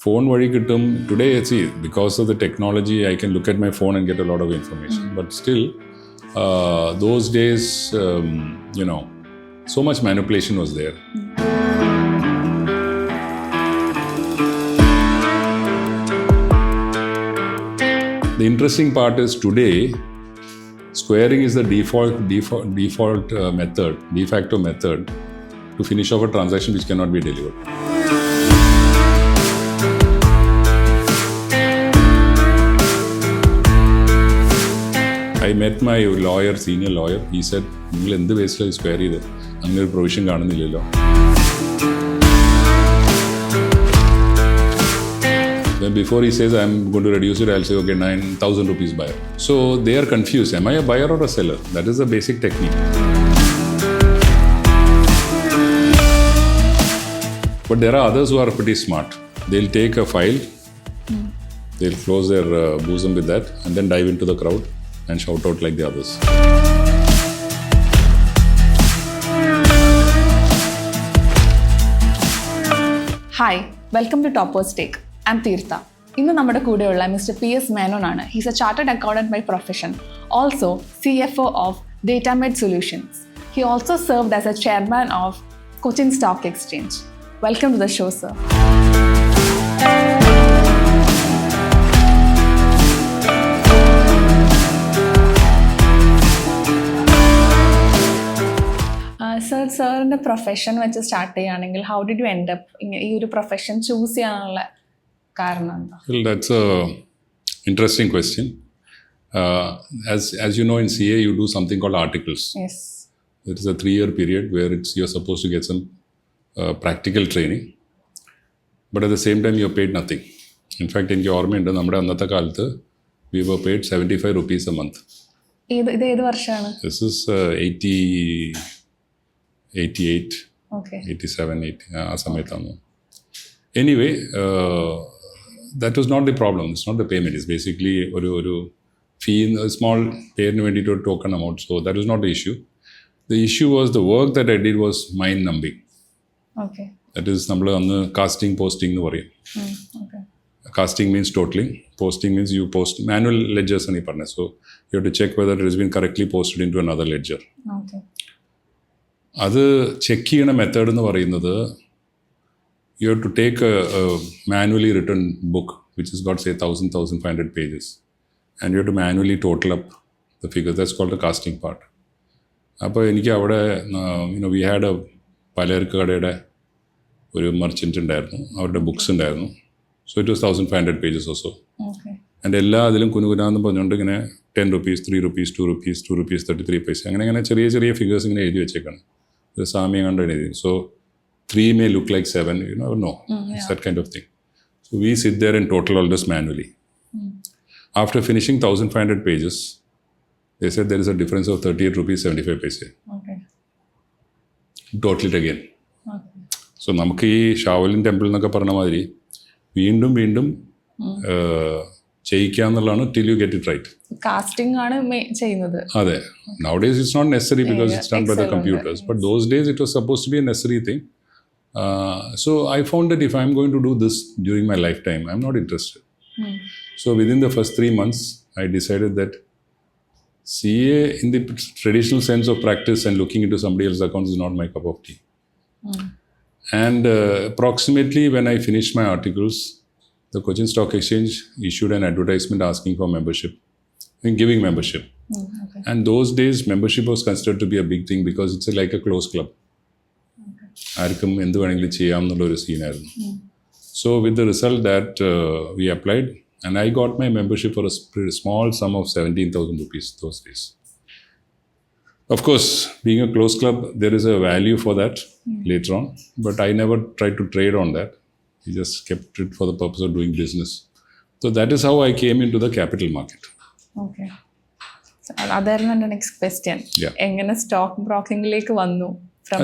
phone vadi kittum. Today, see, because of the technology, I can look at my phone and get a lot of information. But still, those days, so much manipulation was there. The interesting part is today, squaring is the default method, de facto method to finish off a transaction which cannot be delivered. I met my lawyer, senior lawyer. He said, "You endu waste la square idu. Angal provision കാണുന്നില്ലല്ലോ." Then before he says, "I'm going to reduce it," I'll say, "Okay, 9,000 rupees buyer." So they are confused. Am I a buyer or a seller? That is the basic technique. But there are others who are pretty smart. They'll take a file, they'll close their bosom with that, and then dive into the crowd and shout out like the others. Hi, welcome to Topper's Take. I'm Tirtha. ഇന്ന് നമ്മുടെ കൂടെയുള്ള mister P.S. Menon ആണ്. He's a chartered accountant by profession, also CFO of Datamate Solutions. He also served as a chairman of Cochin Stock Exchange. Welcome to the show, sir. സാറിൻ്റെ profession വെച്ച് start ചെയ്യുകയാണെങ്കിൽ how did you end up ഈ ഒരു profession choose ചെയ്യാനുള്ള കാരണം എന്താ? Well, that's a interesting question. As you know, in CA, you do something called articles. Yes. It is a 3-year period where you're supposed to get some practical training. But at the same time, you're paid nothing. In fact, എനിക്ക് ഓർമ്മയുണ്ട്, നമ്മുടെ അന്നത്തെ കാലത്ത് we were paid 75 rupees a month. ഇത് ഏത് വർഷമാണ്? This is 88, okay. 87, 80, ആ സമയത്താണ്. Anyway, that was not the problem. It's not the payment. It's basically ഒരു fee, a small പേരിന് വേണ്ടിയിട്ട് ഒരു token amount. So that was not the issue. The issue was the work that I did was mind numbing. Okay. That is, നമ്മൾ അന്ന് casting posting എന്ന് പറയും. Casting means totaling. Posting means you post manual ledgers ആണ് ഈ പറഞ്ഞത്. So you have to check whether it has been correctly posted into another ledger. Okay. അത് check ചെയ്യണ method എന്ന് പറയുന്നത് you have to take a manually written book which has got say 1,500 pages and you have to manually total up the figures. That's called the casting part. അപ്പോൾ എനിക്ക് അവിടെ we had a പലചരക്ക് കടയുടെ ഒരു merchant ഉണ്ടായിരുന്നു, അവരുടെ books ഉണ്ടായിരുന്നു. So it was 1,500 pages or so. Okay. And എല്ലാ അതിലും കുനുകുനാന്ന് പറഞ്ഞുകൊണ്ട് ഇങ്ങനെ 10 rupees, 3 rupees, 2 rupees, 2 rupees 33 paise അങ്ങനെ ചെറിയ ചെറിയ ഫിഗേഴ്സ് ഇങ്ങനെ എഴുതി വെച്ചേക്കാണ്. സാമ്യം കണ്ട് എഴുതി. So 3 may look like 7, you never know. It's that kind of thing. So we sit there and total all this manually. After finishing 1,500 pages, they said there is a difference of 38 rupees 75 paise. Okay. Total it again. Okay. So നമുക്ക് ഈ ഷാവലിൻ temple എന്നൊക്കെ പറഞ്ഞ മാതിരി വീണ്ടും വീണ്ടും ചെയ്യിക്കാന്നുള്ളതാണ് till you get it right. Casting ആണ് ചെയ്യുന്നത്. അതെ. Nowadays it's not necessary because it's done by the computers. But those days it was supposed to be a necessary thing. So I found that if I'm going to do this during my lifetime, I'm not interested. So within the first 3 months, I decided that CA in the traditional sense of practice and looking into somebody else's accounts is not my cup of tea. And approximately when I finished my articles, the Cochin Stock Exchange issued an advertisement asking for membership, giving membership. Okay. And those days, membership was considered to be a big thing because it's like a closed club. ആർക്കും എന്ത് വേണമെങ്കിലും ചെയ്യാം എന്നുള്ളൊരു സീനായിരുന്നു. So with the result that we applied, and I got my membership for a small sum of 17,000 rupees those days. Of course, being a closed club, there is a value for that later on, but I never tried to trade on that. We just kept it for the purpose of doing business. So that is how I came into the capital market. Okay. So അതായിരുന്നു എൻ്റെ next question. എങ്ങനെ stock ബ്രോക്കിംഗിലേക്ക് വന്നു?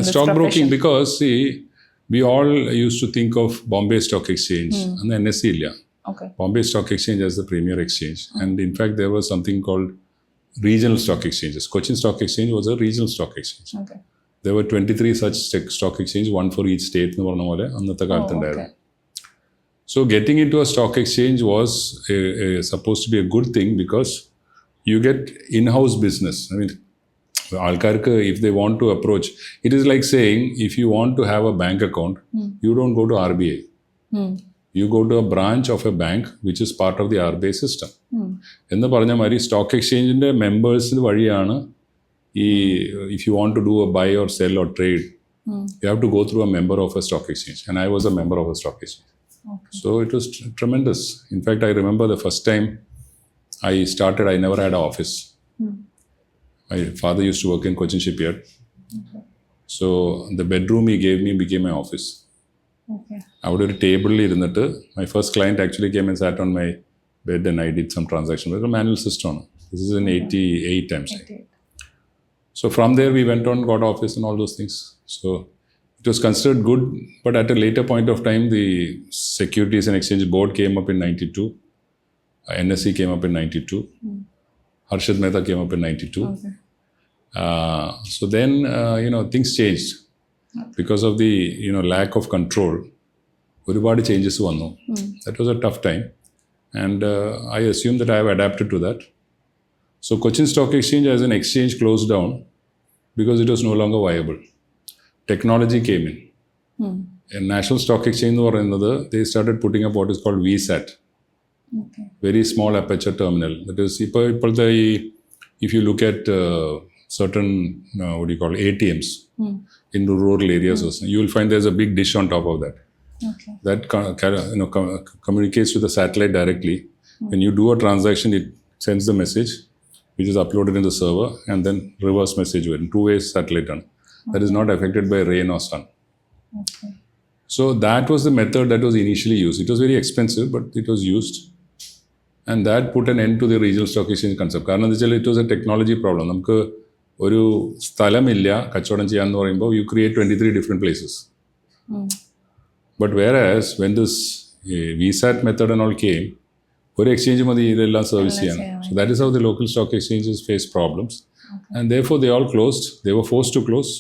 Stock broking, because see, we all used to think of Bombay Stock Exchange and the NSE illa. Okay. Bombay Stock Exchange as the premier exchange. And in fact, there was something called regional stock exchanges. Cochin Stock Exchange was a regional stock exchange. Okay. There were 23 such stock exchanges, one for each state. So getting into a stock exchange was supposed to be a good thing because you get in-house business. I mean, alkarku, if they want to approach, it is like saying if you want to have a bank account, you don't go to RBI. You go to a branch of a bank which is part of the RBI system. എന്ന് പറഞ്ഞ മാതിരി stock എക്സ്ചേഞ്ചിൻ്റെ മെമ്പേഴ്സിന് വഴിയാണ് ഈ if you want to do a buy or sell or trade, you have to go through a member of a stock exchange. And I was a member of a stock exchange. So it was tremendous. In fact, I remember the first time I started, I never had an office. My father used to work in Cochin Shipyard. So the bedroom he gave me became my office. അവിടെ ഒരു ടേബിളിൽ ഇരുന്നിട്ട് my first client actually came and sat on my bed and I did some transaction. It was a manual system. This is in 88 times. So from there we went on, got office and all those things. So it was considered good, but at a later point of time, the Securities and Exchange Board came up in 92. NSE came up in 92. Harshad Mehta came up in 92. So then, things changed. Because of the, lack of control, ഒരുപാട് changes വന്നു. That was a tough time. And I assume that I have adapted to that. So Cochin Stock Exchange as an exchange closed down because it was no longer viable. Technology came in. And National Stock Exchange എന്ന് പറയുന്നത്, they started putting up what is called VSAT. Very small aperture terminal. That is, ഇപ്പോഴത്തെ if you look at certain, ATMs in rural areas, you will find there's a big dish on top of that. That communicates to the satellite directly. When you do a transaction, it sends the message, which is uploaded in the server, and then reverse message with two-way satellite on. That is not affected by rain or sun. So that was the method that was initially used. It was very expensive, but it was used. And that put an end to the regional stock exchange concept. കാരണം എന്താ വെച്ചാൽ it was a technology problem. നമുക്ക് ഒരു സ്ഥലമില്ല കച്ചവടം ചെയ്യാന്ന് പറയുമ്പോൾ you create 23 different places. But whereas when this VSAT method and all came, ഒരു എക്സ്ചേഞ്ച് മതി ഇതെല്ലാം സർവീസ് ചെയ്യാൻ. So that is how the local stock exchanges face problems. And therefore they all closed. They were forced to close.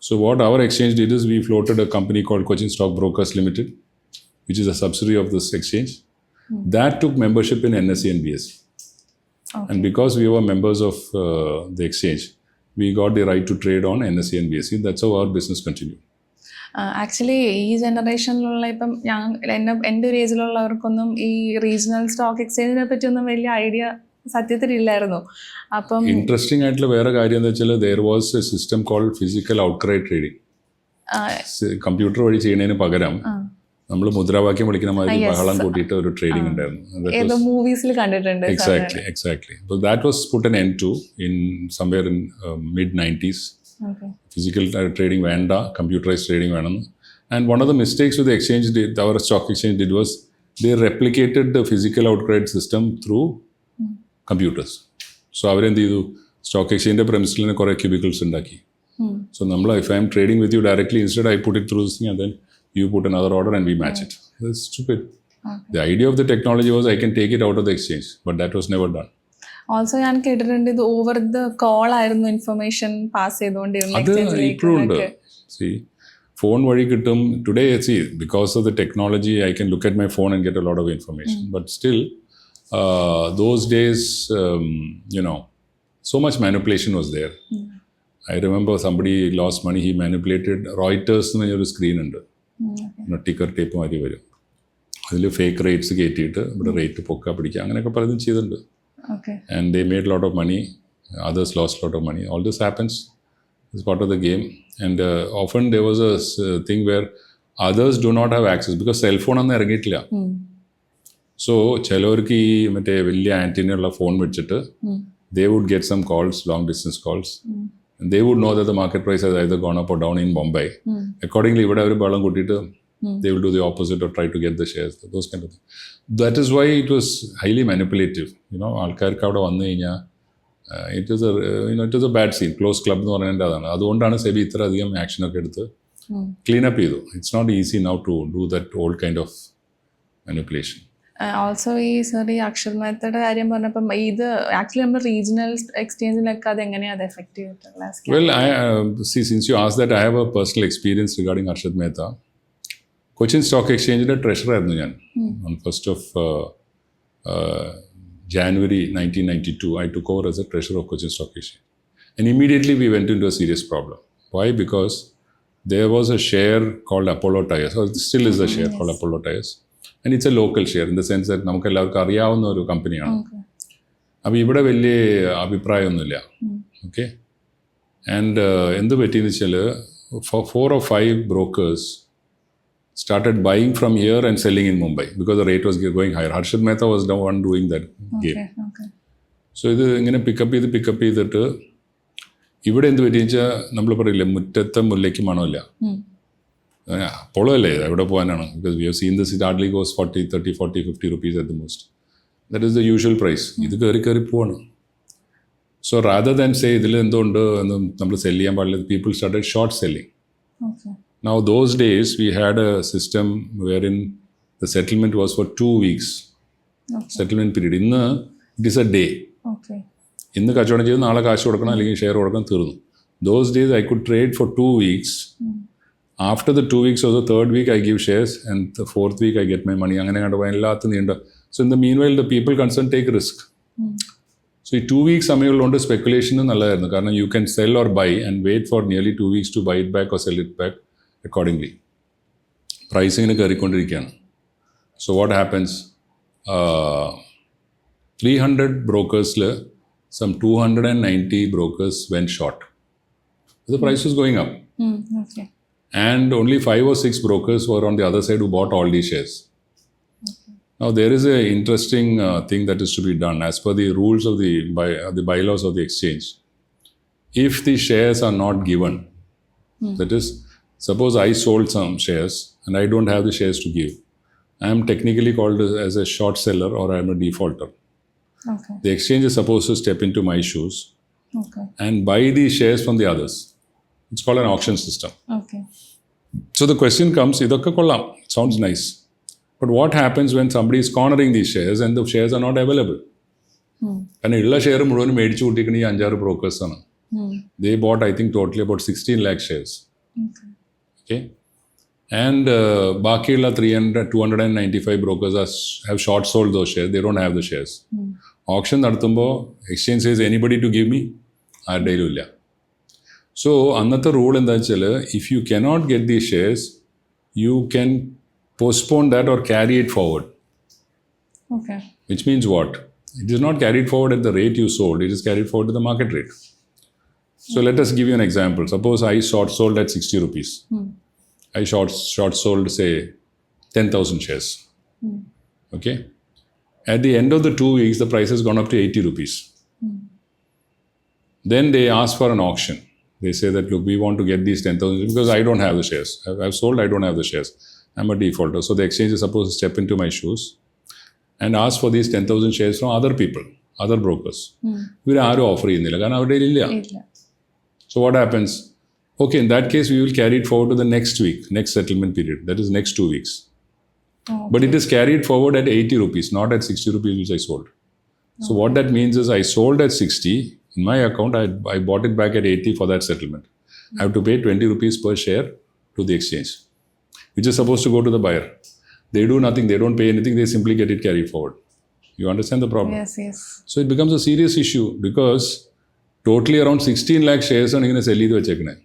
So what our exchange did is we floated a company called Cochin Stock Brokers Limited, which is a subsidiary of this exchange. That took membership in NSE and BSE. And because we were members of the exchange, we got the right to trade on NSE and BSE. That's how our business continued. Actually ഈ ജനറേഷനിലുള്ള ഇപ്പം എൻ്റെ ഒരു ഏജിലുള്ളവർക്കൊന്നും ഈ regional stock എക്സ്ചേഞ്ചിനെ പറ്റിയൊന്നും വലിയ idea സത്യത്തിലില്ലായിരുന്നു. അപ്പം interesting ആയിട്ടുള്ള വേറെ കാര്യം എന്താ വെച്ചാൽ there was a system called physical outcry trading. Computer വഴി ചെയ്യുന്നതിന് പകരം നമ്മൾ മുദ്രാവാക്യം വിളിക്കുന്ന മാതിരി ബഹളം കൂട്ടിയിട്ട് ഒരു ട്രേഡിംഗ് ഉണ്ടായിരുന്നു. മൂവീസിൽ കണ്ടിട്ടുണ്ട്. Exactly. But that was put an end to in somewhere in mid-90s. Physical trading വേണ്ട, computerized trading വേണം. And one of the mistakes with the exchange our stock exchange did was they replicated the physical outcry system through computers. So അവരെന്ത് ചെയ്തു, stock എക്സ്ചേഞ്ചിൻ്റെ പ്രമിസിൽ തന്നെ കുറേ cubicles ഉണ്ടാക്കി. So നമ്മൾ if I am trading with you directly, instead I put it through this thing and then you put another order and we match it. That's stupid. The idea of the technology was I can take it out of the exchange, but that was never done. Also ഞാൻ കേട്ടിട്ടുണ്ട് ഇത് over the call ആയിരുന്നു information pass ചെയ്തുകൊണ്ടിരുന്നത്. അത് ഇപ്പോഴുണ്ട്. Phone വഴി കിട്ടും. Today because of the technology I can look at my phone and get a lot of information. But still those days so much manipulation was there. I remember somebody lost money. He manipulated Reuters എന്ന് പറഞ്ഞൊരു screen ഉണ്ട്, ticker tape മാതിരി വരും. അതിൽ fake rates കയറ്റിയിട്ട് ഇവിടെ rate പൊക്കുക പിടിക്കുക അങ്ങനെയൊക്കെ പലതും ചെയ്തിട്ടുണ്ട്. And they made a lot of money. Others lost a lot of money. All this happens. It's part of the game. And often there was a thing where others do not have access because cell phone ഒന്നും ഇറങ്ങിയിട്ടില്ല. So ചിലവർക്ക് ഈ മറ്റേ വലിയ ആൻറ്റിനുള്ള phone വെച്ചിട്ട് they would get some calls, long distance calls. And they would know that the market price has either gone up or down in Bombay. Accordingly, ഇവിടെ ഒരു ബളം കൂട്ടിയിട്ട് they will do the opposite or try to get the shares, those kind of things. That is why it was highly manipulative. ആൾക്കാർക്ക് അവിടെ വന്നു കഴിഞ്ഞാൽ it was a bad scene. Close club എന്ന് പറയുന്നത് അതാണ്. അതുകൊണ്ടാണ് സെബി ഇത്ര അധികം ആക്ഷനൊക്കെ എടുത്ത് ക്ലീൻ അപ്പ് ചെയ്തു. It's not easy now to do that old kind of manipulation. Also ഈ അക്ഷർ മെത്തഡ് കാര്യം പറഞ്ഞപ്പം ഇത് ആക്ച്വലി നമ്മൾ റീജിയണൽ എക്സ്ചേഞ്ചിലൊക്കെ അത് എങ്ങനെയാണ് അത് എഫക്ട് ചെയ്തിട്ടുള്ളത്? Well, since you asked that, I have a personal experience regarding Harshad Mehta. Cochin stock എക്സ്ചേഞ്ചിൻ്റെ ട്രഷറായിരുന്നു ഞാൻ. On 1st of January 1992, I took over as a treasurer of Cochin Stock Exchange. And immediately we went into a serious problem. Why? Because there was a share called Apollo Tyres, or still is a share called Apollo Tyres. And it's a local share in the sense that നമുക്ക് എല്ലാവർക്കും അറിയാവുന്ന ഒരു കമ്പനിയാണ്. അപ്പോൾ ഇവിടെ വലിയ അഭിപ്രായമൊന്നുമില്ല. Okay. And എന്ത് പറ്റിയെന്ന് വെച്ചാൽ 4 or 5 brokers started buying from here and selling in Mumbai because the rate was going higher. Harshad Mehta was the one doing that game. So ഇത് ഇങ്ങനെ പിക്കപ്പ് ചെയ്തിട്ട് ഇവിടെ എന്ത് പറ്റിയെന്ന് വെച്ചാൽ നമ്മൾ പറയില്ലേ മുറ്റത്തെ മുല്ലയ്ക്ക് മണമില്ല. അപ്പോളോ അല്ലേ എവിടെ പോകാനാണ്? Because we have seen this it hardly goes 40, 30, 40, 50 rupees at the most. That is the usual price. ഇത് കയറി പോവാണ്. സോ റാദർ ദാൻ സേ ഇതിൽ എന്തുകൊണ്ട് എന്ന് നമ്മൾ സെല് ചെയ്യാൻ പാടില്ല, people started short selling. Now those days we had a system wherein the settlement was for 2 weeks. Settlement period. ഇന്ന് it is a day. ഇന്ന് കച്ചവടം ചെയ്ത് നാളെ കാശ് കൊടുക്കണം അല്ലെങ്കിൽ ഷെയർ കൊടുക്കണം, തീർന്നു. Those days I could trade for 2 weeks. After the 2 weeks or the third week I give shares and the fourth week I get my money. അങ്ങനെ കണ്ടപ്പോൾ എല്ലാത്തും നീണ്ട. So in the meanwhile the people concerned take risk. So ഈ 2 weeks സമയമുള്ളതുകൊണ്ട് സ്പെക്കുലേഷനും നല്ലതായിരുന്നു. കാരണം you can sell or buy and wait for nearly 2 weeks to buy it back or sell it back accordingly. പ്രൈസിങ്ങിന് കയറിക്കൊണ്ടിരിക്കുകയാണ്. So what happens? 300 brokersൽ some 290 brokers went short. The price was going up. And only 5 or 6 brokers were on the other side who bought all these shares. Now there is an interesting thing that is to be done as per the rules of the bylaws of the exchange. If the shares are not given, that is, suppose I sold some shares and I don't have the shares to give, I am technically called as a short seller or I am a defaulter. The exchange is supposed to step into my shoes and buy these shares from the others. It's called an auction system. So the question comes, idokka kollam, sounds nice. But what happens when somebody is cornering these shares and the shares are not available? And ഉള്ള share മുഴുവൻ മേടിച്ചു കൂട്ടിക്കുന്ന ഈ 5-6 ബ്രോക്കേഴ്സാണ്. They bought, I think, totally about 16 lakh shares. Okay. And ബാക്കിയുള്ള 295 brokers have short sold those shares. They don't have the shares. Auction നടത്തുമ്പോൾ exchange says anybody to give me? ആരുടെയിലും ഇല്ല. So അന്നത്തെ rule എന്താണെന്ന് വെച്ചാൽ if you cannot get these shares, you can postpone that or carry it forward. Which means what? It is not carried forward at the rate you sold. It is carried forward to the market rate. So let us give you an example. Suppose I short sold at 60 rupees. I short sold, say, 10,000 shares. Okay. At the end of the 2 weeks, the price has gone up to 80 rupees. Then they ask for an auction. They say that, look, we want to get these 10,000 because I don't have the shares. I've sold, I don't have the shares. I'm a defaulter. So the exchange is supposed to step into my shoes and ask for these 10,000 shares from other people, other brokers. ഇവർ ആരും offer ചെയ്യുന്നില്ല, കാരണം അവരുടെ ഇല്ല. So what happens? Okay, in that case, we will carry it forward to the next week, next settlement period. That is next 2 weeks. But it is carried forward at 80 rupees, not at 60 rupees which I sold. So what that means is I sold at 60. In my account, I bought it back at 80 for that settlement. I have to pay 20 rupees per share to the exchange, which is supposed to go to the buyer. They do nothing. They don't pay anything. They simply get it carried forward. You understand the problem? Yes. So it becomes a serious issue because totally around 16 lakh shares are going to sell it.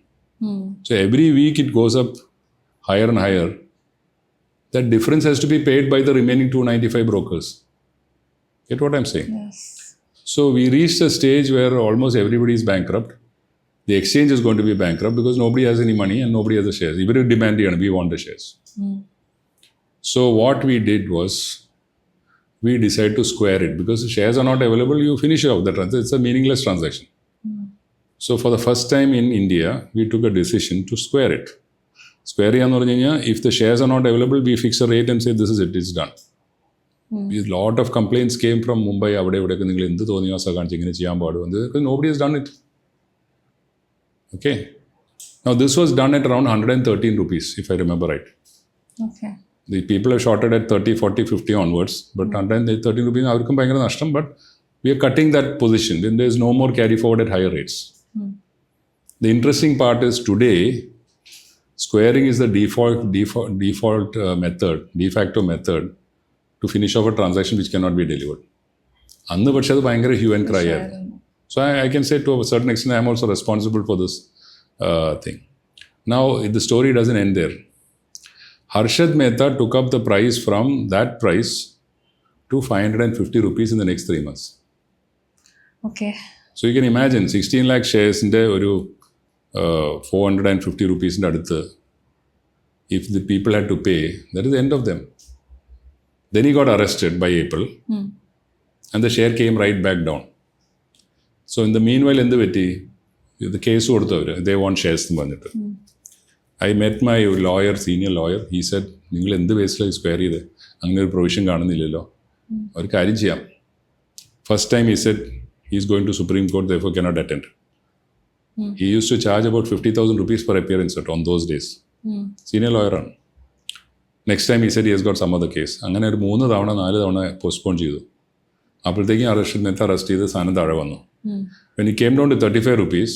So every week it goes up higher and higher. That difference has to be paid by the remaining 295 brokers. Get what I'm saying? Yes. So we reached a stage where almost everybody is bankrupt. The exchange is going to be bankrupt because nobody has any money and nobody has the shares. Even if demand, we want the shares. So what we did was, we decided to square it because the shares are not available. You finish off the transaction. It's a meaningless transaction. So for the first time in India, we took a decision to square it. Square എന്ന് പറഞ്ഞു കഴിഞ്ഞാൽ, if the shares are not available, we fix a rate and say this is it, it's done. A lot of complaints came from Mumbai. അവിടെ ഇവിടെയൊക്കെ നിങ്ങൾ എന്ത് തോന്നിയാസ കാണിച്ച് ഇങ്ങനെ ചെയ്യാൻ പാടുണ്ട്, because nobody has done it. Okay. Now this was done at around 113 rupees, if I remember right. Okay. The people have shorted at 30, 40, 50 onwards, but 113 rupees avarkum bhayangara nashtam, but we are cutting that position. Then there is no more carry forward at higher rates. The interesting part is today, Squaring is the de facto method to finish off a transaction which cannot be delivered. അന്ന് പക്ഷേ അത് ഭയങ്കര hue and cry ആയിരുന്നു. So I can say to a certain extent I am also responsible for this thing. Now the story doesn't end there. Harshad Mehta took up the price from that price to 550 rupees in the next 3 months. Okay. So you can imagine 16 lakh shares in the 450 rupees in the if the people had to pay, that is the end of them. Then he got arrested by April and the share came right back down. So in the meanwhile, the case they want shares. I met my lawyer, senior lawyer. He said, "You will square it. You provision. First time he said he is going to Supreme Court, therefore cannot attend. He used to charge about 50,000 rupees per appearance on those days. Senior lawyer. Next time he said he has got some other case. അങ്ങനെ ഒരു 3 തവണ 4 തവണ postpone ചെയ്തു. അപ്പോഴത്തേക്കും arrest ചെയ്ത് സാധനം താഴെ വന്നു. When it came down to 35 rupees,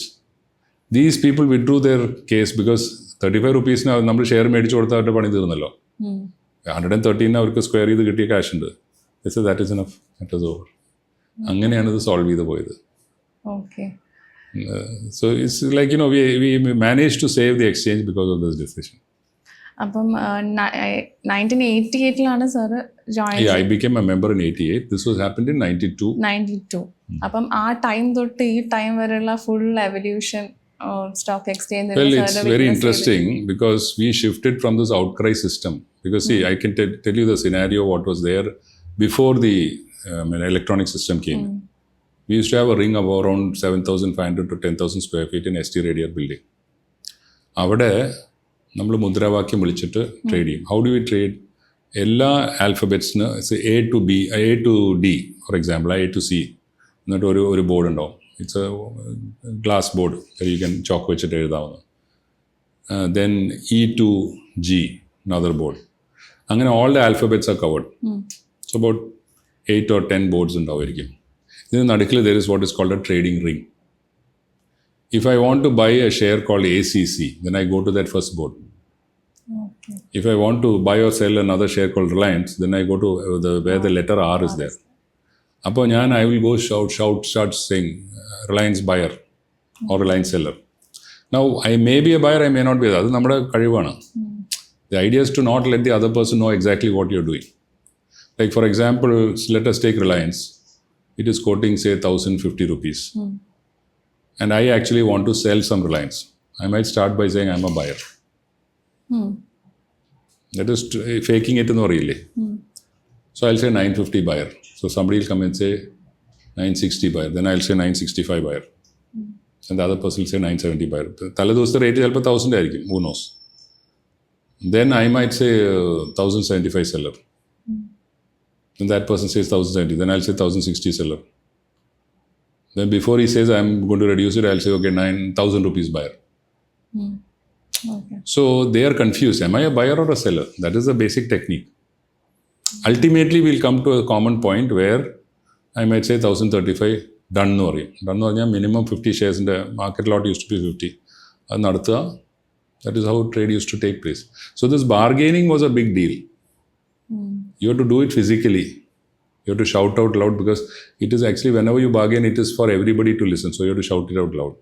these people withdrew their case because 35 rupeesന് നമ്മൾ ഷെയർ മേടിച്ചു കൊടുത്താൽ അവരുടെ പണി തീർന്നല്ലോ. 113 അവർക്ക് സ്ക്വയർ ചെയ്ത് കിട്ടിയ ക്യാഷ് ഉണ്ട്. That is enough. That is over. അങ്ങനെയാണ് ഇത് സോൾവ് ചെയ്ത് പോയത്. Okay. So it's like, we managed to save the exchange because of this decision. അപ്പം 1988 sir join. Yeah, I became a member in 88. This was happened in 92. അപ്പം ആ time തൊട്ട് ഈ time വരെയുള്ള full evolution stock exchange. Well, it's very interesting because we shifted from this outcry system. Because see, I can tell you the scenario what was there before the electronic system came. We used to have a ring of around 7,500 to 10,000 square feet in ST Radier building. അവിടെ നമ്മൾ മുദ്രാവാക്യം വിളിച്ചിട്ട് trade ചെയ്യും. How do we trade? എല്ലാ ആൽഫബറ്റ്സിന് A to D for example, A to C എന്നിട്ട് ഒരു board ഉണ്ടാവും. It's a glass board, you can chalk വെച്ചിട്ട് എഴുതാവുന്നത്. Then E to G another board. അങ്ങനെ all the alphabets are covered. So about 8 or 10 boards ഉണ്ടാവുമായിരിക്കും. ഇതിന് നടുക്കിൽ there is what is called a trading ring. If I want to buy a share called ACC, then I go to that first board. Okay. If I want to buy or sell another share called Reliance, then I go to where the letter R is there. അപ്പോൾ I will go start saying Reliance buyer or Reliance seller. Now, I may be a buyer, I may not be. അത് നമ്മുടെ കഴിവാണ്. The idea is to not let the other person know exactly what you're doing. Like for example, let us take Reliance. It is quoting say 1,050 rupees. And I actually want to sell some Reliance. I might start by saying I'm a buyer. That is faking it in really. So I'll say 950 buyer. So somebody will come and say 960 buyer. Then I'll say 965 buyer. And the other person will say 970 buyer. തലേ ദിവസത്തെ rate ചിലപ്പോൾ 1,000 ആയിരിക്കും. Who knows? Then I might say 1,075 seller. Then that person says 1,070. Then I'll say 1,060 seller. Then before he says I'm going to reduce it, I'll say okay, 9,000 rupees buyer. Okay. So they are confused. Am I a buyer or a seller? That is the basic technique. Ultimately, we'll come to a common point where I might say 1,035 done no പറയും. Done എന്ന് പറഞ്ഞാൽ minimum 50 shares in the market lot used to be 50. അത് നടത്തുക. That is how trade used to take place. So this bargaining was a big deal. You have to do it physically. You have to shout out loud because it is actually whenever you bargain, it is for everybody to listen. So you have to shout it out loud.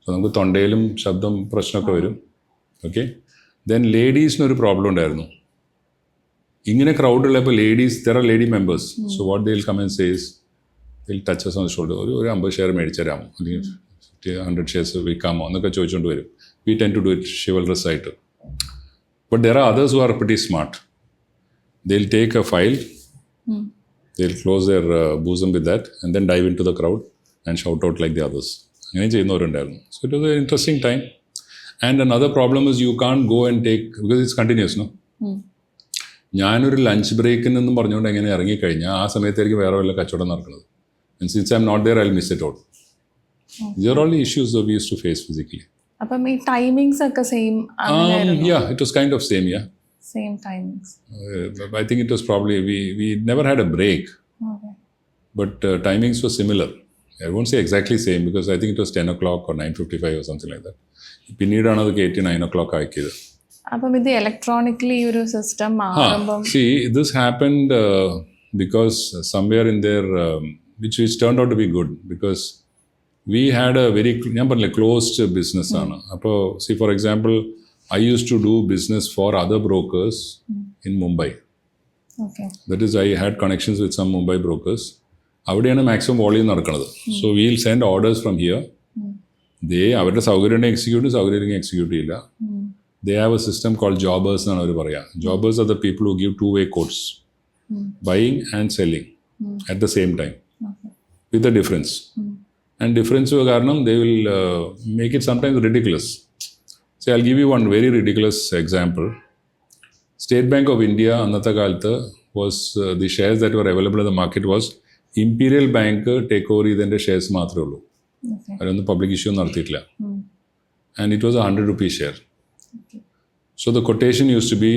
So നമുക്ക് തൊണ്ടയിലും ശബ്ദം പ്രശ്നമൊക്കെ വരും. Okay. Then ladiesനൊരു problem ഉണ്ടായിരുന്നു. ഇങ്ങനെ ക്രൗഡുള്ളപ്പോൾ there are lady members. So what they'll come and say is, they'll touch us on the shoulder. ഒരു 50 share മേടിച്ചു തരാമോ, അല്ലെങ്കിൽ 100 ഷെയർസ് വിൽക്കാമോ എന്നൊക്കെ ചോദിച്ചുകൊണ്ട് വരും. We tend to do it chivalrous side. But there are others who are pretty smart. They'll take a file, they'll close their bosom with that, and then dive into the crowd and shout out like the others. So it was an interesting time. And another problem is you can't go and take, because it's continuous, no? ഞാനൊരു lunch ബ്രേക്കിൽ നിന്നും പറഞ്ഞുകൊണ്ട് എങ്ങനെ ഇറങ്ങിക്കഴിഞ്ഞാൽ ആ സമയത്തായിരിക്കും വേറെ വല്ല കച്ചവടം നടക്കുന്നത്. And since I'm not there, I'll miss it out. These are all the issues that we used to face physically. അപ്പം ഈ ടൈമിങ്സ് ഒക്കെ same? Yeah, it was kind of same, yeah. Same timings. I think it was probably, we never had a break. Okay. But timings were similar. I won't say exactly same because I think it was 10 o'clock or 9:55 or something like that. പിന്നീടാണ് അത് കയറ്റി 9 o'clock ആക്കിയത്. അപ്പം ഇത് electronically ഒരു system മാറുമ്പം See, this happened because somewhere in there, which turned out to be good because we had a very ഞാൻ പറഞ്ഞില്ലേ closed business ആണ്. അപ്പോൾ see for example, I used to do business for other brokers in Mumbai. Okay That is, I had connections with some Mumbai brokers. അവിടെയാണ് maximum volume നടക്കുന്നത്. So will send orders from here. അവരുടെ സൗകര്യം execute ചെയ്യില്ല. They have a system called jobbers എന്നാണ് അവർ പറയുക. Jobbers are the people who give two-way quotes, buying and selling at the same time, with a difference. And difference കാരണം they will make it sometimes ridiculous. So I'll give you one very ridiculous example. State Bank of India അന്നത്തെ കാലത്ത് was the shares that were available in the market was Imperial Bank take over ചെയ്തതിൻ്റെ shares മാത്രമേ ഉള്ളൂ. അതിലൊന്നും public issue നടത്തിയിട്ടില്ല. And it was a 100 rupee share. So the quotation used to be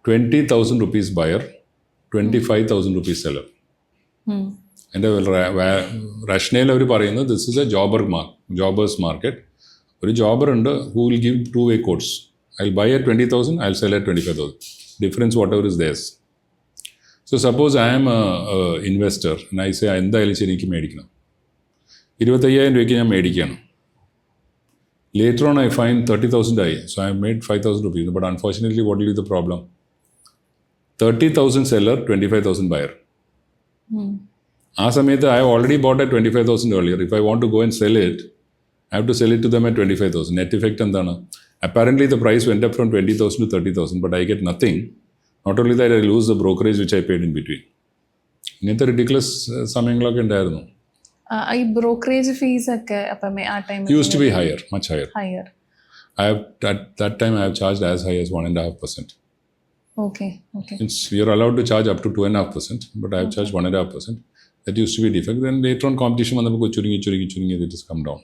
20,000 rupees buyer, 25,000 rupees seller. എൻ്റെ rationale അവർ പറയുന്നത് this is a jobbers market. ഒരു ജോബർ ഉണ്ട് who will give two-way quotes. I'll buy at 20,000, I'll sell at 25,000. Difference whatever is theirs. So suppose I am a investor and I say എന്തായാലും ശരി എനിക്ക് മേടിക്കണം. 25,000 രൂപയ്ക്ക് ഞാൻ മേടിക്കുകയാണ്. Later on I find 30,000 ആയി. So I have made 5,000 rupees. But unfortunately what will be the problem? 30,000 seller, 25,000 buyer. ആ സമയത്ത് I have already bought at 25,000 earlier. If I want to go and sell it, I have to sell it to them at 25,000. Net effect എന്താണ്? Apparently the price went up from 20,000 to 30,000, but I get nothing. Not only that, I lose the brokerage which I paid in between. ഇങ്ങനത്തെ ridiculous സമയങ്ങളൊക്കെ ഉണ്ടായിരുന്നു. ഈ brokerage fees ഒക്കെ അപ്പം ആ time used to be higher, much higher. Higher. At that time I have charged as high as 1.5%. Okay. We are allowed to charge up to 2.5%, but I have charged 1.5%. That used to be difficult. Then later on competition വന്നപ്പോൾ ചുരുങ്ങി it has come down.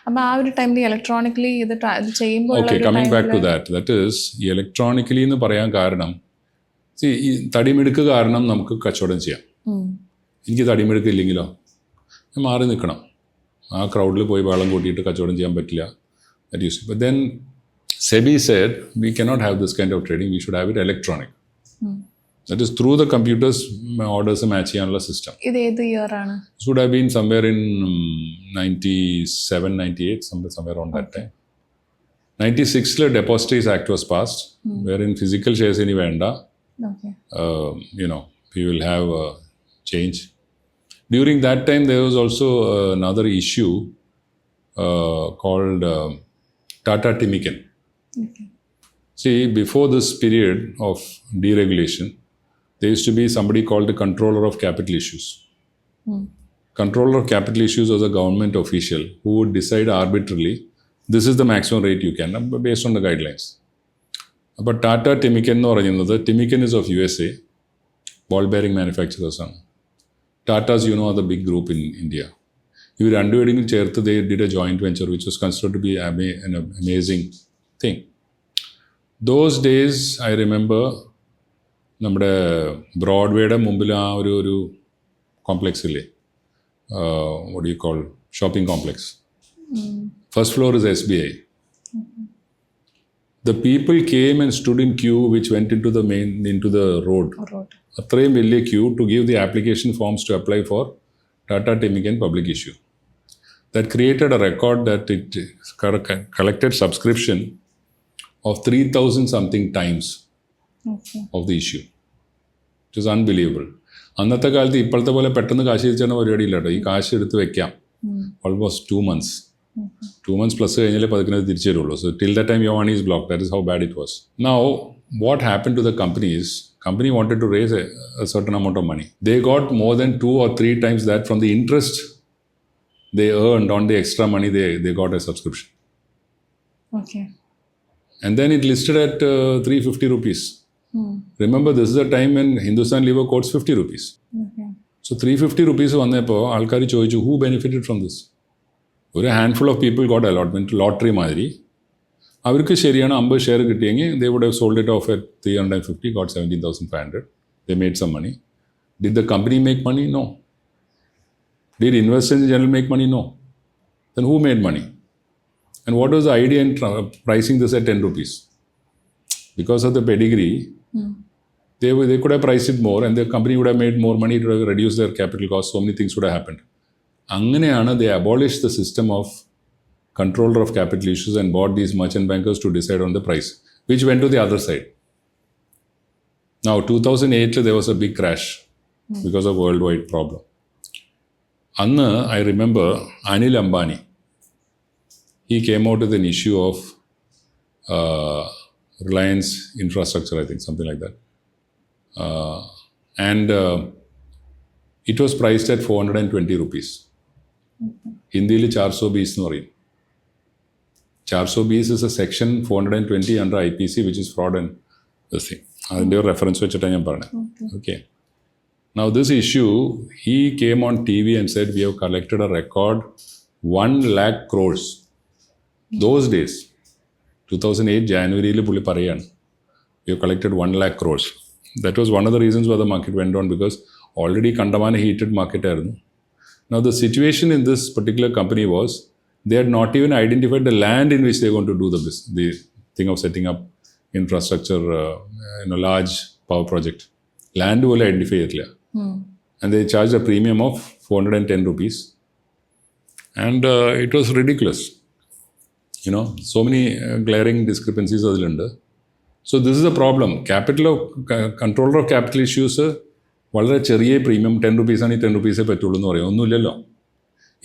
അപ്പം ആ ഒരു ടൈമിൽ electronically ഇത് ചെയ്യുമ്പോൾ Okay, coming back to that is ഈ electronically എന്ന് പറയാൻ കാരണം ഈ തടിമിടുക്ക് കാരണം നമുക്ക് കച്ചവടം ചെയ്യാം. എനിക്ക് തടിമിടുക്ക് ഇല്ലെങ്കിലോ ഞാൻ മാറി നിൽക്കണം. ആ ക്രൗഡിൽ പോയി വെള്ളം കൂട്ടിയിട്ട് കച്ചവടം ചെയ്യാൻ പറ്റില്ല. That used to. But then SEBI said we cannot have this kind of trading, we should have it electronic. That is through the computers orders match ചെയ്യാനുള്ള system. ഇത് ഏത് ഇയർ ആണ്? This would have been somewhere in 97, 98, somewhere around that time. 96 Depositories Act was passed, wherein physical shares ഇനി വേണ്ട. We will have a change. During that time, there was also another issue called Tata Timiken. See, before this period of deregulation, there used to be somebody called the controller of capital issues. Controller of capital issues was a government official who would decide arbitrarily, this is the maximum rate you can, based on the guidelines. But Tata Timiken എന്ന് പറയുന്നത്, Timiken is of USA, ball bearing manufacturers ആണ്. Tatas, are the big group in India. ഇവർ രണ്ടുപേരും ചേർത്ത് they did a joint venture which was considered to be an amazing thing. Those days, I remember, നമ്മുടെ ബ്രോഡ്വേയുടെ മുമ്പിൽ ആ ഒരു complex ഇല്ലേ, what do you call, shopping complex. First floor is SBI. The people came and stood in queue which went into the road. അത്രയും വലിയ queue to give the application forms to apply for Tata Timiken public issue. That created a record that it collected subscription of 3,000 something times of the issue. It is unbelievable. അന്നത്തെ കാലത്ത് ഇപ്പോഴത്തെ പോലെ പെട്ടെന്ന് കാശ് തിരിച്ചാണ് പരിപാടി ഇല്ല കേട്ടോ. ഈ കാശ് എടുത്ത് വെക്കാം ഓൾമോസ്റ്റ് 2 months. 2 months plus കഴിഞ്ഞാലേ പതുക്കിനത് തിരിച്ചു തരുള്ളൂ. So till that time your money is blocked. That is how bad it was. Now what happened to the company wanted to raise a certain amount of money. They got more than 2 or 3 times that from the interest they earned on the extra money they got a subscription. Okay. And then it listed at 350 rupees. Remember, this is a time when Hindustan Lever quotes 50 rupees. So 350 rupees വന്നപ്പോൾ ആൾക്കാർ ചോദിച്ചു, who benefited from this? ഒരു handful of people got allotment, lottery മാതിരി. അവർക്ക് ശരിയാണ് 50 share കിട്ടിയെങ്കിൽ they would have sold it off at 350, got 17,500. They made some money. Did the company make money? No. Did investors in general make money? No. Then who made money? And what was the idea in pricing this at 10 rupees? Because of the pedigree, they could have priced it more and the company would have made more money, it would have reduced their capital costs, so many things would have happened. Anganeyana, they abolished the system of controller of capital issues and bought these merchant bankers to decide on the price, which went to the other side. Now, 2008, there was a big crash because of worldwide problem. Anna, I remember Anil Ambani, he came out with an issue of Reliance infrastructure, I think, something like that. And it was priced at 420 rupees. Hindil 420 nu parayum. 420 is a section 420 under IPC, which is fraud and this thing. Adinte reference vechittu njan parane. Okay. Now this issue, he came on TV and said, we have collected a record 1 lakh crores. Those days, 2008 January, we have collected 1 lakh crores. That was one of the reasons why the market went down, because already Kandamana heated market. Now the situation in this particular company was, they had not even identified the land in which they are going to do the thing of setting up infrastructure, large power project. Land will identify it. And they charged a premium of 410 rupees. And it was ridiculous. So many glaring discrepancies. So this is the problem. Controller of capital issues, വളരെ ചെറിയ premium 10 rupees ആണ് 10 rupees പറ്റുള്ളൂ എന്ന് പറയും. ഒന്നുമില്ലല്ലോ.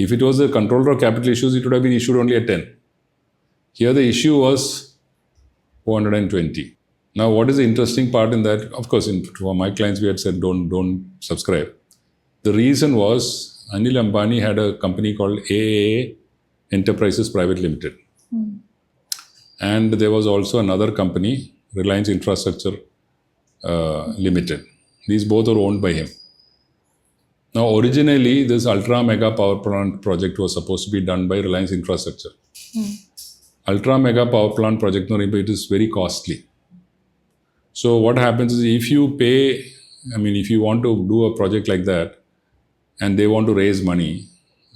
If it was a controller of capital issues, it would have been issued only at 10. Here the issue was 420. Now what is the interesting part in that? Of course, for my clients we had said don't subscribe. The reason was Anil Ambani had a company called AAA Enterprises Private Limited. And there was also another company, Reliance Infrastructure Limited. These both are owned by him. Now, originally, this ultra mega power plant project was supposed to be done by Reliance Infrastructure. Ultra mega power plant project, it is very costly. So, what happens is, if you pay, if you want to do a project like that and they want to raise money,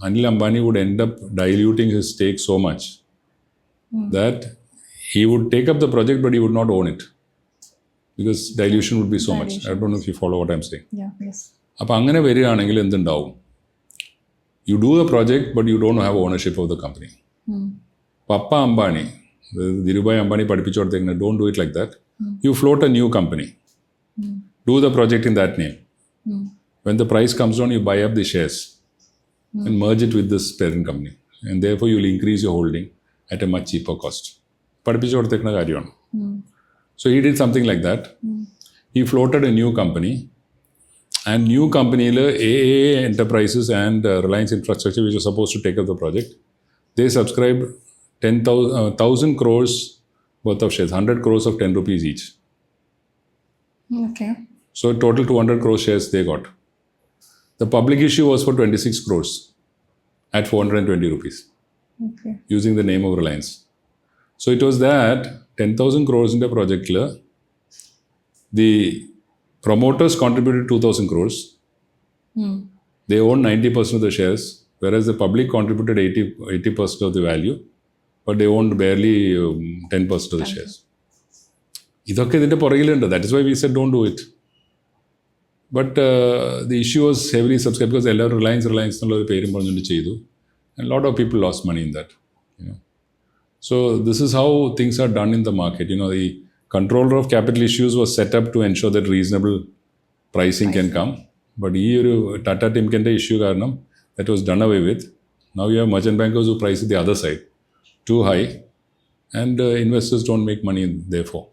Anil Ambani would end up diluting his stake so much that he would take up the project, but he would not own it, because dilution would be so much. I don't know if you follow what I'm saying. Yeah, yes. അപ്പോൾ അങ്ങനെ വരികയാണെങ്കിൽ എന്തുണ്ടാവും? You do the project, but you don't have ownership of the company. Papa Ambani, Dhirubhai Ambani പഠിപ്പിച്ചു കൊടുത്തേക്കുന്നത്, don't do it like that. You float a new company. Do the project in that name. When the price comes down, you buy up the shares and merge it with this parent company. And therefore, you will increase your holding at a much cheaper cost. പഠിപ്പിച്ചു കൊടുത്തേക്കുന്ന കാര്യമാണ്. So he did something like that. He floated a new company. And new company, AAA Enterprises and Reliance Infrastructure, which was supposed to take up the project, they subscribed 1,000 crores worth of shares, 100 crores of 10 rupees each. Okay. So total 200 crores shares they got. The public issue was for 26 crores at 420 rupees, using the name of Reliance. So it was that 10,000 crores in the project, the promoters contributed 2,000 crores. They owned 90% of the shares, whereas the public contributed 80% of the value, but they owned barely 10% of the shares. That is why we said don't do it. But the issue was heavily subscribed because Reliance and a lot of people lost money in that. So this is how things are done in the market. The controller of capital issues was set up to ensure that reasonable pricing can come. But Tata Timken's issue, that was done away with. Now you have merchant bankers who price it the other side, too high, and investors don't make money therefore.